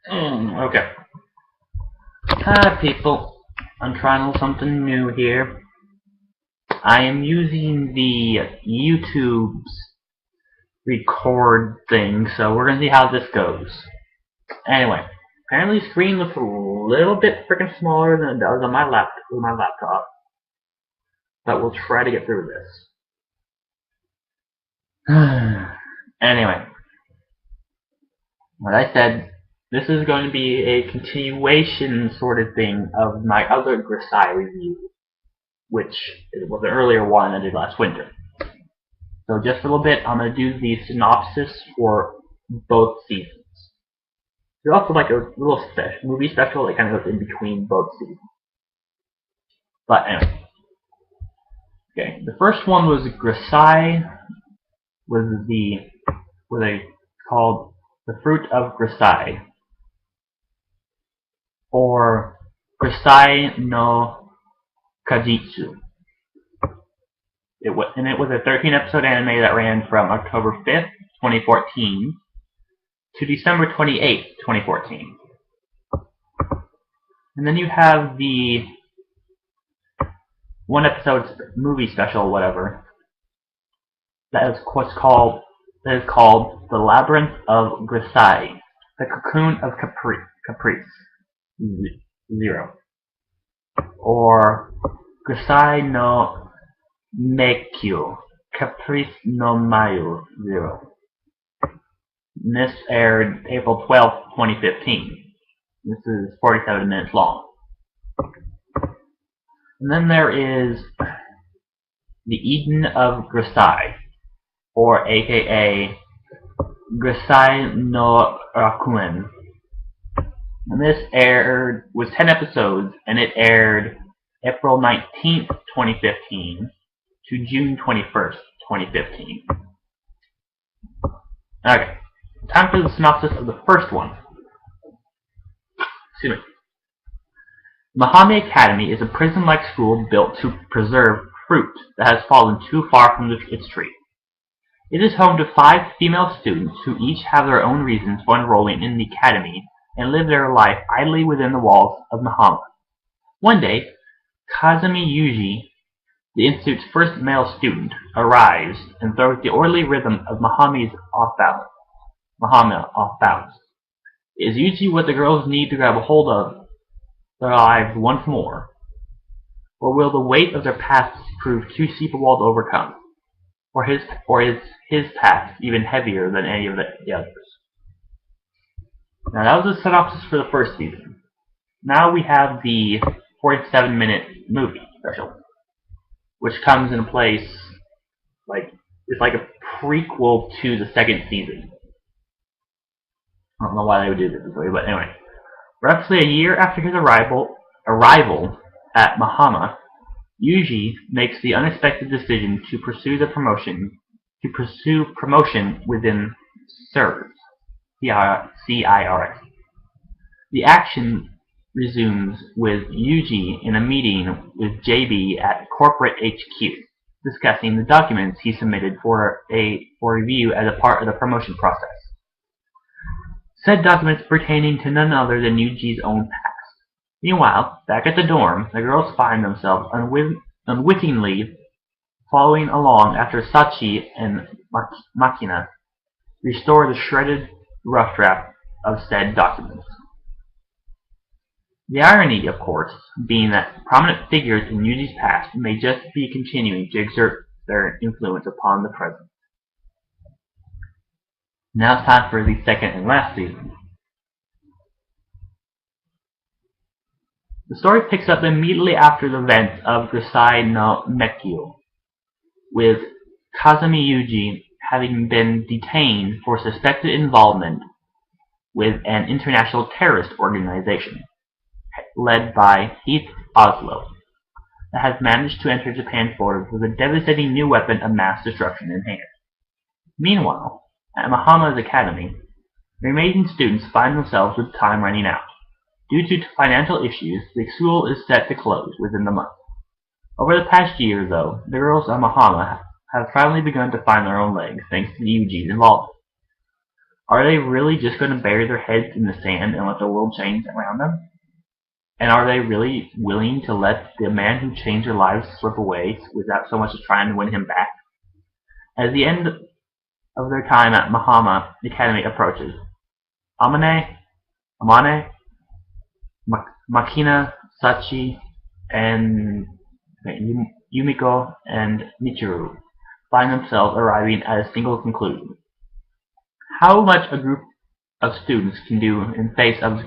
Okay. Hi, people. I'm trying something new here. I am using the YouTube's record thing, so we're gonna see how this goes. Anyway, apparently the screen looks a little bit freaking smaller than it does on my laptop, but we'll try to get through this. Anyway, like I said, this is going to be a continuation sort of thing of my other Grisaia review, which was an earlier one I did last winter. So just a little bit, I'm going to do the synopsis for both seasons. There's also like a little movie special that kind of goes in between both seasons. But anyway. Okay, the first one was Grisaia, was called The Fruit of Grisaia, or Grisaia no Kajitsu. It was a 13-episode anime that ran from October 5th, 2014 to December 28th, 2014. And then you have the one episode movie special, whatever, that is called The Labyrinth of Grisaia, The Cocoon of Caprice, Zero, or Grisaia no Meikyo, Caprice no Mayu, Zero. And this aired April 12th, 2015. This is 47 minutes long. And then there is The Eden of Grisaia, or aka Grisaia no Rakuen. And this was 10 episodes, and it aired April 19th, 2015 to June 21st, 2015. Okay, time for the synopsis of the first one. Excuse me. Mahame Academy is a prison-like school built to preserve fruit that has fallen too far from its tree. It is home to 5 female students who each have their own reasons for enrolling in the academy and live their life idly within the walls of Mahama. One day, Kazumi Yuji, the institute's first male student, arrives and throws the orderly rhythm of Mahama off balance. Is Yuji what the girls need to grab a hold of their lives once more? Or will the weight of their pasts prove too steep a wall to overcome? Or is his task even heavier than any of the others? Now that was a synopsis for the first season. Now we have the 47-minute movie special, which comes in place it's like a prequel to the second season. I don't know why they would do this way, but anyway. Roughly a year after his arrival at Mahama, Yuji makes the unexpected decision to pursue promotion within CIRS. CIRS. The action resumes with Yuji in a meeting with JB at corporate HQ, discussing the documents he submitted for review as a part of the promotion process. Said documents pertaining to none other than Yuji's own past. Meanwhile, back at the dorm, the girls find themselves unwittingly following along after Sachi and Makina restore the shredded rough draft of said documents. The irony, of course, being that prominent figures in Yuji's past may just be continuing to exert their influence upon the present. Now it's time for the second and last season. The story picks up immediately after the events of Grisaia no Meikyo, with Kazumi Yuji having been detained for suspected involvement with an international terrorist organization led by Heath Oslo that has managed to enter Japan's borders with a devastating new weapon of mass destruction in hand. Meanwhile, at Mahama's academy, the remaining students find themselves with time running out. Due to financial issues, the school is set to close within the month. Over the past year, though, the girls at Mahama have finally begun to find their own legs thanks to Yuji's involvement. Are they really just going to bury their heads in the sand and let the world change around them? And are they really willing to let the man who changed their lives slip away without so much as trying to win him back? As the end of their time at Mahama Academy approaches, Amane, Makina, Sachi, and Yumiko and Michiru find themselves arriving at a single conclusion. How much a group of students can do in face of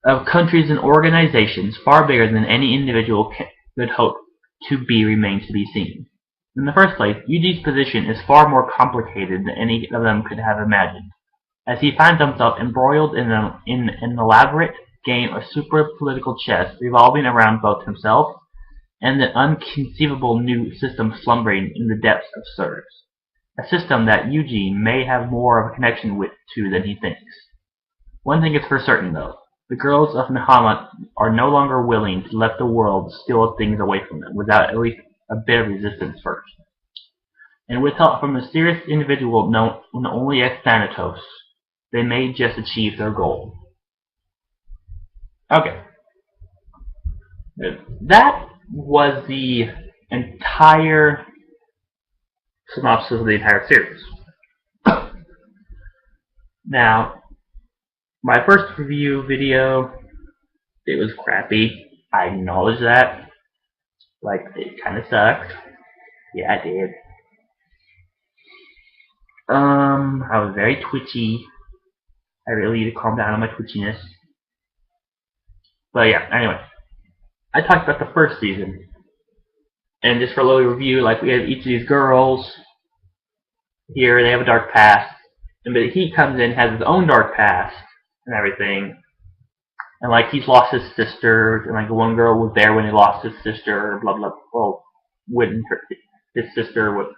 of countries and organizations far bigger than any individual could hope to be remains to be seen. In the first place, Yuji's position is far more complicated than any of them could have imagined, as he finds himself embroiled in an elaborate game of super-political chess revolving around both himself and the unconceivable new system slumbering in the depths of Surge. A system that Yuji may have more of a connection to than he thinks. One thing is for certain, though. The girls of Muhammad are no longer willing to let the world steal things away from them without at least a bit of resistance first. And with help from a mysterious individual known only as Thanatos, they may just achieve their goal. Okay. That was the entire synopsis of the entire series. Now, my first review video, it was crappy. I acknowledge that. Like, it kind of sucked. Yeah, it did. I was very twitchy. I really need to calm down on my twitchiness. But yeah, anyway. I talked about the first season. And just for a little review, like, we have each of these girls. Here, they have a dark past. And but he comes in, has his own dark past. And everything, and like he's lost his sister, and like the one girl was there when he lost his sister, blah blah. Well, when his sister was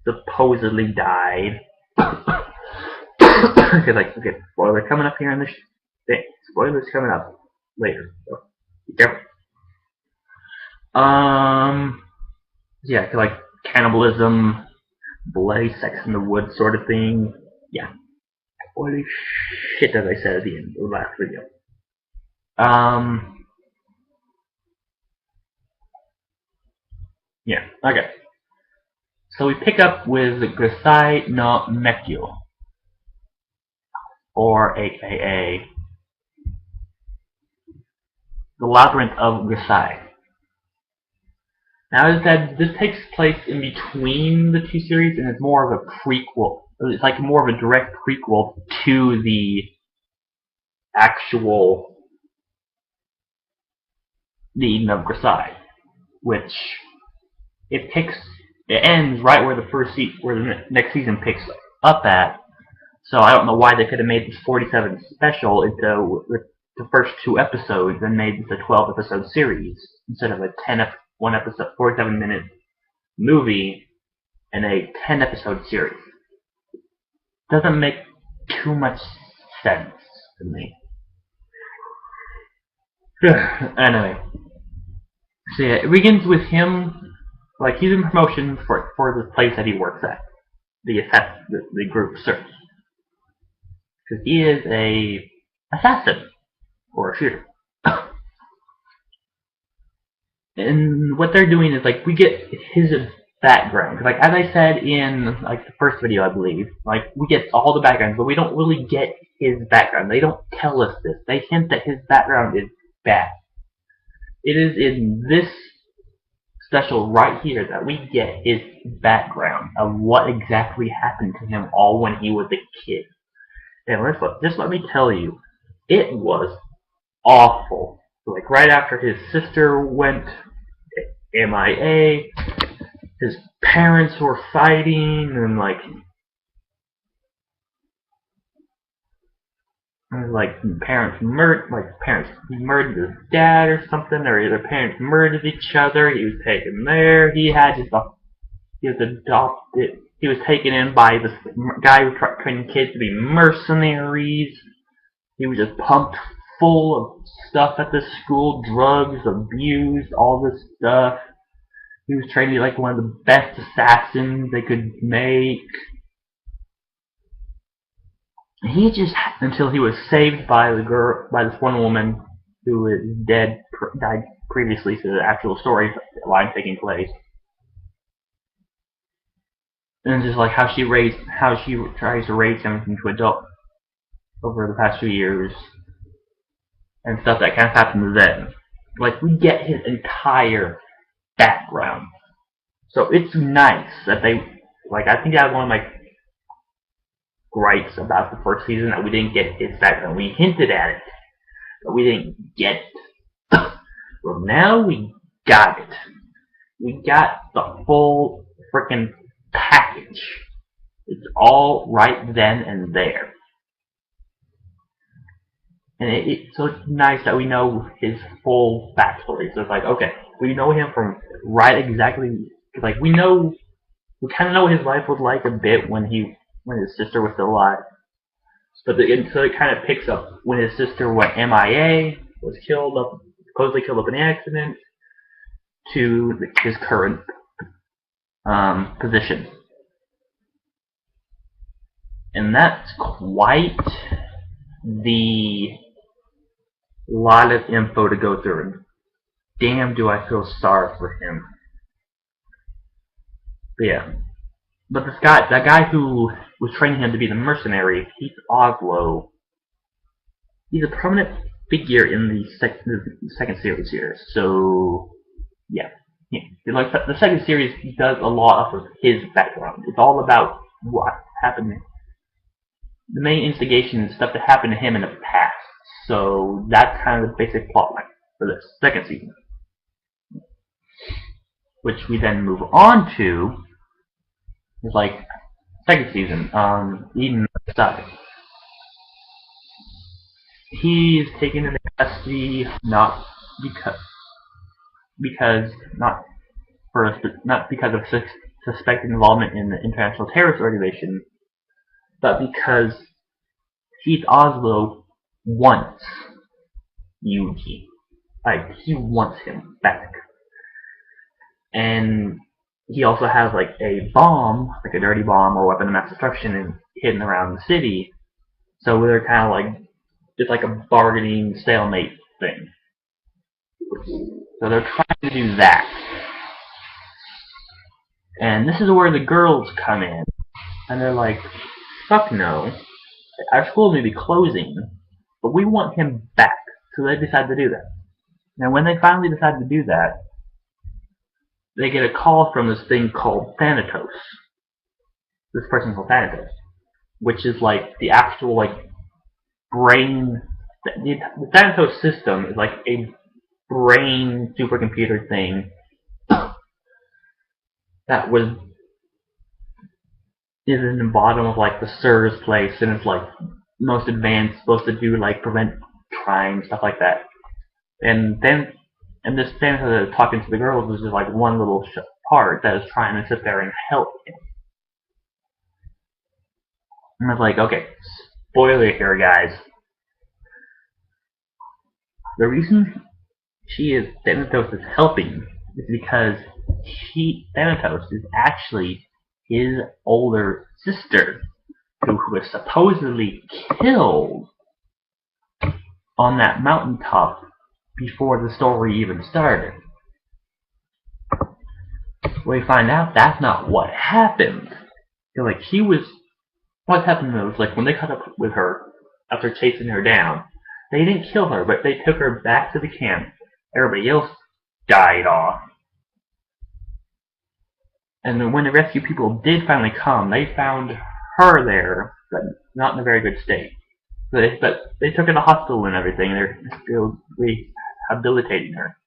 supposedly died. Okay, like okay, spoiler coming up here in this thing. Spoilers coming up later. So be careful. Yeah, like cannibalism, bloody sex in the woods sort of thing. Yeah. Holy shit, as I said at the end of the last video. Yeah, okay. So we pick up with Grisaia no Mekyo, or aka the Labyrinth of Grisaia. Now, as I said, this takes place in between the two series, and it's more of a prequel. It's like more of a direct prequel to the actual The Eden of Grisaia, which it ends right where the next season picks up at. So I don't know why they could have made this 47 special into the first 2 episodes and made this a 12-episode series instead of a 1-episode, 47-minute movie and a 10-episode series. Doesn't make too much sense to me. Anyway, so yeah, it begins with him, like he's in promotion for the place that he works at, the group search, because he is a assassin or a shooter. And what they're doing is like we get his background. Like as I said in like the first video, I believe, like we get all the backgrounds, but we don't really get his background. They don't tell us this. They hint that his background is bad. It is in this special right here that we get his background of what exactly happened to him all when he was a kid. And just let me tell you, it was awful. Like right after his sister went MIA, his parents were fighting, and like he murdered his dad or something, or their parents murdered each other. He was taken there. He was adopted. He was taken in by this guy who was training kids to be mercenaries. He was just pumped full of stuff at this school, drugs, abuse, all this stuff. He was trained to be like one of the best assassins they could make. He just until he was saved by the girl, by this one woman who is dead, died previously to the actual story line taking place. And just like how she tries to raise him into adult over the past few years, and stuff that kind of happens then. Like we get his entire background, so it's nice that they like. I think that was one of my gripes about the first season that we didn't get his background. We hinted at it, but we didn't get it. Well, now we got it. We got the full freaking package. It's all right then and there. And so it's nice that we know his full backstory. So it's like, okay, we know him from right exactly, like we kind of know what his life was like a bit when his sister was still alive. But so it kind of picks up when his sister went MIA, was supposedly killed up in an accident, to his current position. And that's quite the lot of info to go through. And damn, do I feel sorry for him. But yeah. But that guy who was training him to be the mercenary, Heath Oslo, he's a prominent figure in the second series here. So, yeah. Like the second series does a lot of his background. It's all about what happened. The main instigation is stuff that happened to him in the past. So that's kind of the basic plotline for this second season. Which we then move on to is like second season, Eden Grisaia. He's taken into custody not because of suspected involvement in the international terrorist organization, but because Heath Oslo wants Yuji. Like, he wants him back. And he also has like a bomb, like a dirty bomb or weapon of mass destruction hidden around the city. So they're kind of like, it's like a bargaining stalemate thing. So they're trying to do that. And this is where the girls come in. And they're like, fuck no. Our school may be closing, but we want him back. So they decide to do that. Now when they finally decide to do that, they get a call from this thing called Thanatos. This person called Thanatos. Which is like the actual like brain. The Thanatos system is like a brain supercomputer thing that is in the bottom of like the SIRS place, and it's like most advanced, supposed to do like prevent crime, stuff like that. And this Thanatos that is talking to the girls is just like one little part that is trying to sit there and help him. And I was like, okay, spoiler here, guys. The reason Thanatos is helping is because Thanatos is actually his older sister, who was supposedly killed on that mountaintop before the story even started. We find out that's not what happened. Like, what happened was, like, when they caught up with her after chasing her down, they didn't kill her, but they took her back to the camp. Everybody else died off. And when the rescue people did finally come, they found her there, but not in a very good state. But they took her to the hospital and everything. They're still rehabilitating her.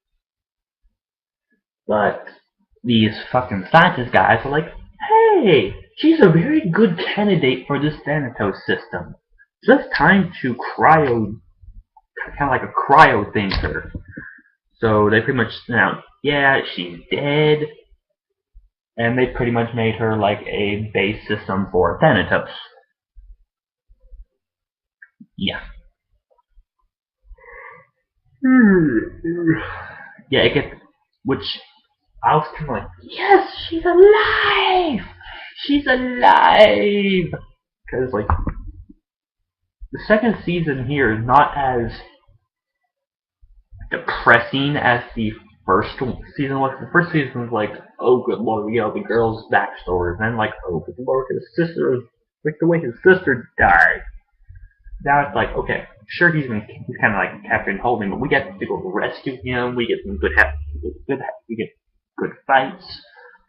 But these fucking scientist guys are like, hey, she's a very good candidate for this Thanatos system. So it's time to kind of like a cryo thing to her. So they pretty much announced, yeah, she's dead. And they pretty much made her like a base system for Thanatos. Yeah. Yeah, which I was kind of like, yes, she's alive! She's alive! Because, like, the second season here is not as depressing as the first season was. The first season was like, oh, good lord, we got the girl's backstory. And then, like, oh, good lord, his sister, like, the way his sister died. Now it's like, okay, sure, he's kind of like Captain Holding, but we get to go rescue him. We get some we get good fights,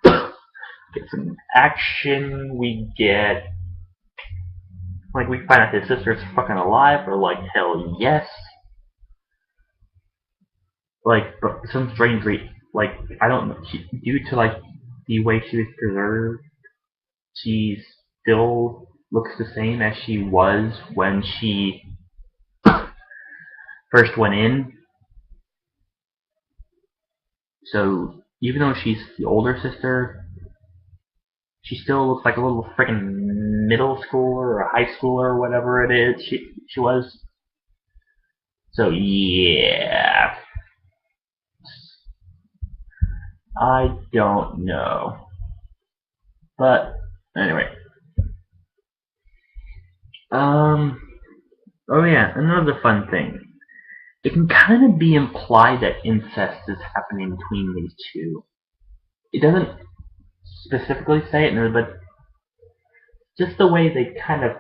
get some action. We get like we find out his sister's fucking alive, or like hell yes. Like but some strange like I don't know, due to like the way she was preserved, she still looks the same as she was when she first went in. So even though she's the older sister, she still looks like a little freaking middle schooler or a high schooler or whatever it is she was. So yeah, I don't know, but anyway, oh yeah, another fun thing. It can kind of be implied that incest is happening between these two. It doesn't specifically say it, but just the way they kind of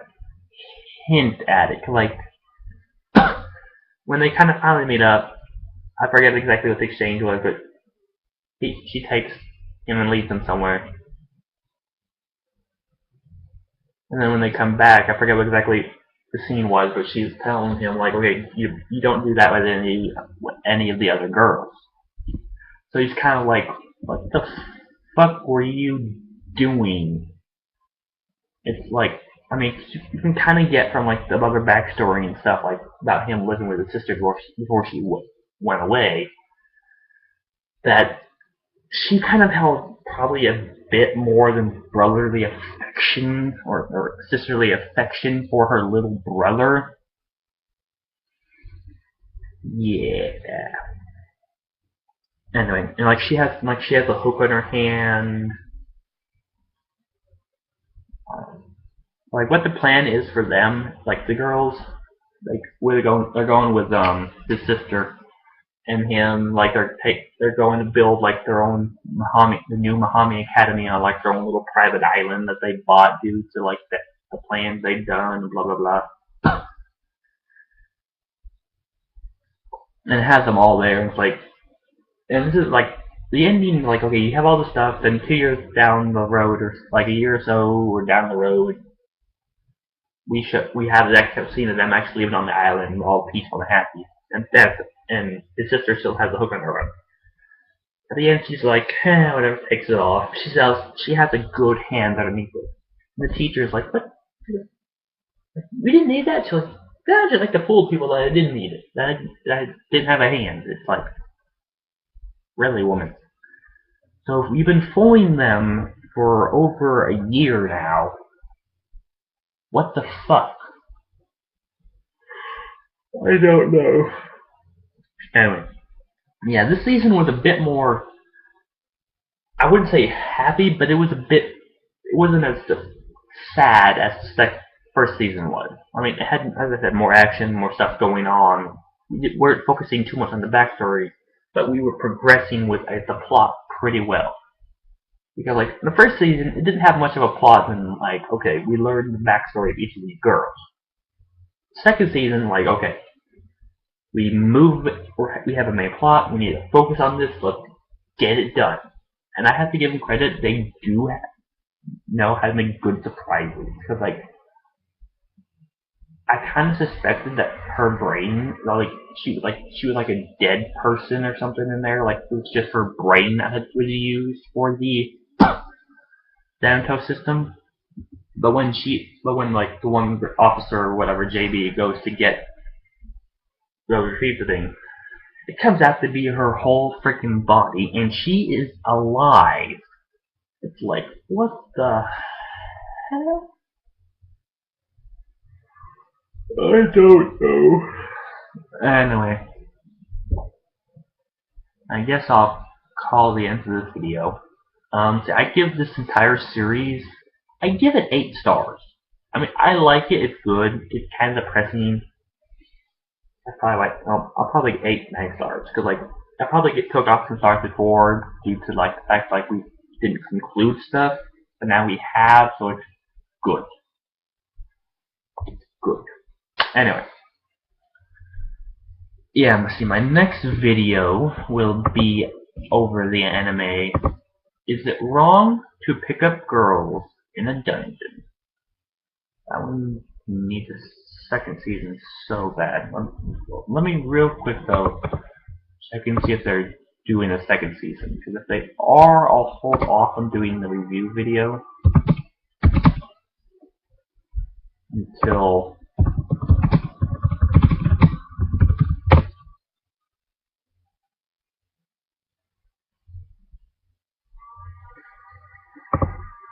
hint at it, like when they kind of finally meet up. I forget exactly what the exchange was, but she takes him and leads him somewhere. And then when they come back, I forget what exactly the scene was, but she's telling him like, okay, you don't do that with any of the other girls. So he's kind of like, what the fuck were you doing? It's like, I mean, you can kind of get from like the other backstory and stuff like about him living with his sister before she went away that she kind of held probably a bit more than brotherly affection or sisterly affection for her little brother. Yeah. Anyway, and she has a hook on her hand. Like what the plan is for them, like the girls, like they're going with his sister and him, like they're going to build like their own the new Mahami Academy on like their own little private island that they bought due to like the plans they've done, blah blah blah. And it has them all there. And it's like, and this is like the ending. Like, okay, you have all the stuff. Then 2 years down the road, or like a year or so, or down the road, we have the next scene of them actually living on the island, all peaceful and happy. And his sister still has a hook on her arm. At the end, she's like, whatever, takes it off. She has a good hand underneath it. And the teacher's like, what? We didn't need that. She's like, yeah, just like to fool people that I didn't need it. That I didn't have a hand. It's like, really, woman. So we've been fooling them for over a year now. What the fuck? I don't know. Anyway, yeah, this season was a bit more. I wouldn't say happy, but it was a bit. It wasn't as sad as the first season was. I mean, it had, as I said, more action, more stuff going on. We weren't focusing too much on the backstory, but we were progressing with the plot pretty well. Because, like, in the first season, it didn't have much of a plot than, like, okay, we learned the backstory of each of these girls. Second season, like, okay, we have a main plot, we need to focus on this, let's get it done. And I have to give them credit, they do know how to make good surprises. Because, like, I kind of suspected that her brain, like, she was like a dead person or something in there, like, it was just her brain that was used for the Thanatos system. But when like the one officer or whatever, JB, goes to retrieve the thing, it comes out to be her whole freaking body, and she is alive. It's like, what the hell? I don't know. Anyway, I guess I'll call the end of this video. So I give this entire series, I give it 8 stars. I mean, I like it. It's good. It's kind of depressing. That's probably like, I'll probably get 8, 9 stars because like I probably get took off some stars before due to like the fact like we didn't conclude stuff, but now we have, so it's good. It's good. Anyway. Yeah, let's see, my next video will be over the anime Is It Wrong to Pick Up Girls in a Dungeon? That one needs a second season so bad. Let me real quick though, check and see if they're doing a second season. Because if they are, I'll hold off on doing the review video until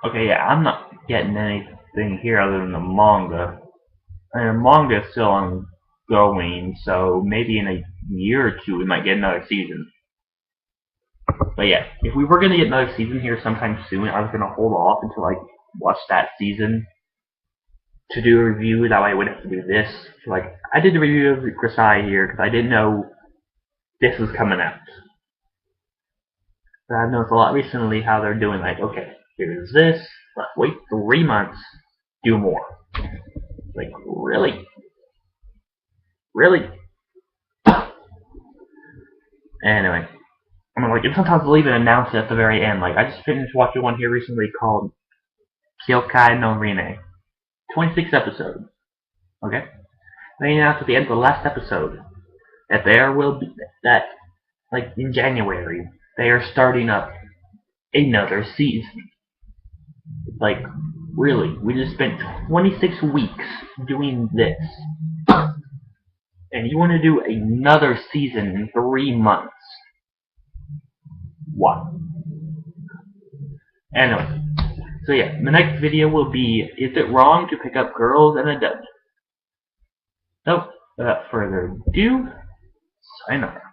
okay, yeah, I'm not getting anything here other than the manga. And the manga is still ongoing, so maybe in a year or two we might get another season. But yeah, if we were going to get another season here sometime soon, I was going to hold off until I watched that season to do a review. That way I wouldn't have to do this. So like, I did the review of Grisaia here because I didn't know this was coming out. But I've noticed a lot recently how they're doing like, okay, here's this, let's wait 3 months, do more. Like, really? Really? Anyway. I mean, like, and sometimes they'll even announce it at the very end. Like, I just finished watching one here recently called Kyokai no Rine. 26 episodes. Okay? They announced at the end of the last episode that there will be, that, like, in January, they are starting up another season. Like, really, we just spent 26 weeks doing this. And you want to do another season in 3 months. What? Anyway, so yeah, the next video will be, is it wrong to pick up girls in a dungeon? So, without further ado, sayonara.